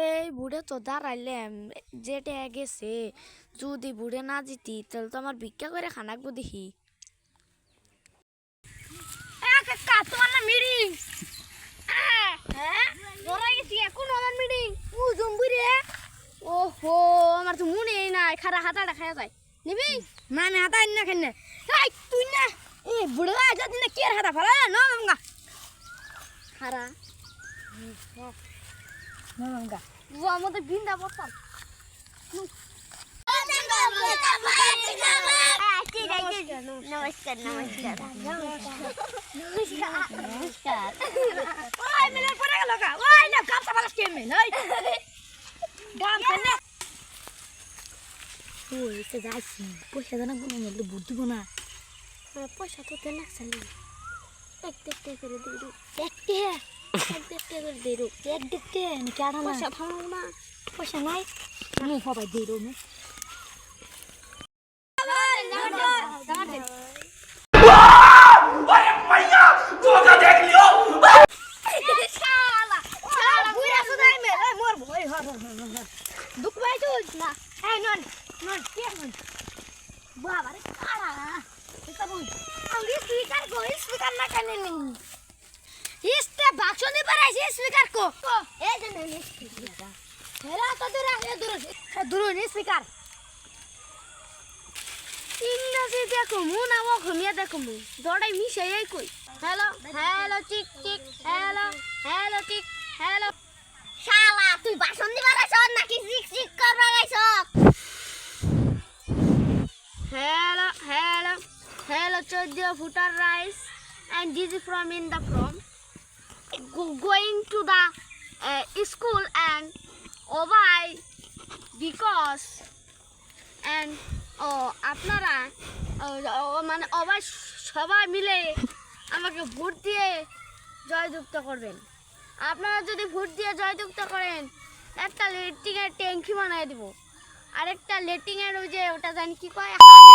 এই বুড়ে তো দাঁড়াইলাম, যেটা গেছে যদি বুড়ে না জিতি তাহলে তো আমার ভিক্ষা করে খানাকবো দেখি। তোমার না মিটিং? ওহো, আমার তো মনে নাই, খারা হাতাটা খাওয়া যায় নিবি না? আমি হাতা না খেলে তুই না বুড়ে যদি না কে হাতা ফেলা না খারা আমাদের বিন্দা বসতাম। নমস্কার নমস্কার নমস্কার। ওই মিলে পড়ে গেল গা, ওই না গামছা বালাস কে মিল ওই গামছা না। ওই তো যাইছি, পয়সা দেনা কোনো মিললে বুদ্ধি না। পয়সা তো দেনা চালি এক দেখতে করে দিরু, দেখতে করে দিরু, এক দেখতে কেডা না পয়সা ভালো না, পয়সা নাই আমি সবাই দিরু না। दुख पाई तो ना है नन नन क्या नन बाबा रे काड़ा ऐसा बोल अंग्रेज स्पीकर ना करने नहीं इससे भाषण नहीं पर ऐसे स्पीकर को ए जने ने स्पीकर हेरा तो दूर नहीं स्पीकर इंग्लिश देखो मुंह ना वो घुमिया देखो मुंह दौड़ाई मिशे यही कोई हेलो हेलो चिक चिक हेलो हेलो चिक हेलो শালা তুই বাসন দিবার আইছ নাকি চিক চিক করবার আইছ? Hello, hello, hello, 14 footer rice, and this is from going to the school and why because and আপনারা মানে সবাই মিলে আমাকে ভোট দিয়ে জয়যুক্ত করবেন। আপনারা যদি ভোট দিয়ে জয়যুক্ত করেন একটা লেট্রিনের ট্যাঙ্কি বানাই দিব, আরেকটা লেট্রিনের ওই যে ওটা জানি কি কয়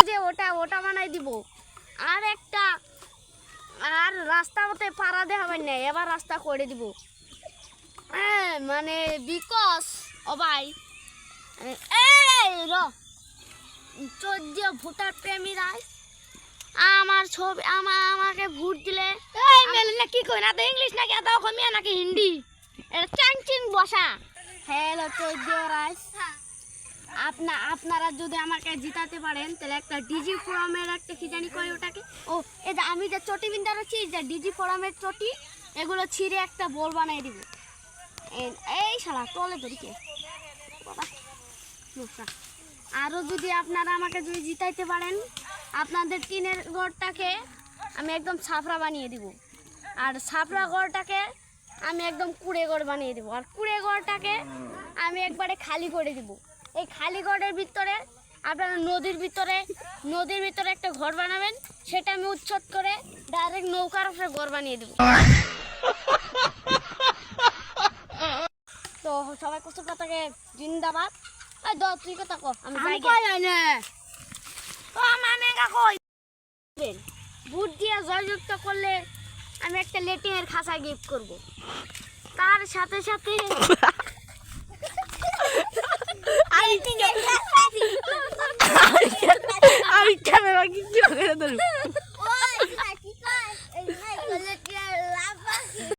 যে ওটা বানাই দিব, আর একটা আর রাস্তা মতে পাড়া দেওয়া হবে না, এবার রাস্তা করে দিব। মানে বিকজ ভাই এই 14 ভোটার প্রেমীরা আমার ছবি আমাকে ভোট দিলে এই মেলে না কি কই না তো ইংলিশ নাকি এত কমিয়া নাকি হিন্দি এটা চাংচিং বসা। হ্যালো 14 রাইস, আপনারা যদি আমাকে জিতাতে পারেন তাহলে একটা ডিজি ফোরামের একটা কি জানি কই ওটাকে এই যে আমি যে চটি বিন্দা রাখছি যে ডিজি ফোরামের চটি এগুলো ছিঁড়ে একটা বল বানিয়ে দিব। এই শালা তলে ধরিকে বাবা মশা। আরও যদি আপনারা আমাকে যদি জিতাইতে পারেন আপনাদের টিনের ঘরটাকে আমি একদম ছাপড়া বানিয়ে দিব, আর ছাপড়া ঘরটাকে আমি একদম কুড়ে ঘর বানিয়ে দিব, আর কুড়ে ঘরটাকে আমি একবারে খালি করে দিব। এই খালি ঘরের ভিতরে আপনারা নদীর ভিতরে একটা ঘর বানাবেন, সেটা আমি উচ্ছেদ করে ডাইরেক্ট নৌকার উপরে ঘর বানিয়ে দেব। তো সবাই কষ্ট কথাকে জিন্দাবাদ। তুই কথা কো আমি ভোট দিয়ে জয়যুক্ত করলে আমি একটা লেটিংয়ের খাঁচা গিফট করব, তার সাথে সাথে আমি ক্যামেরা কি করে ধরব।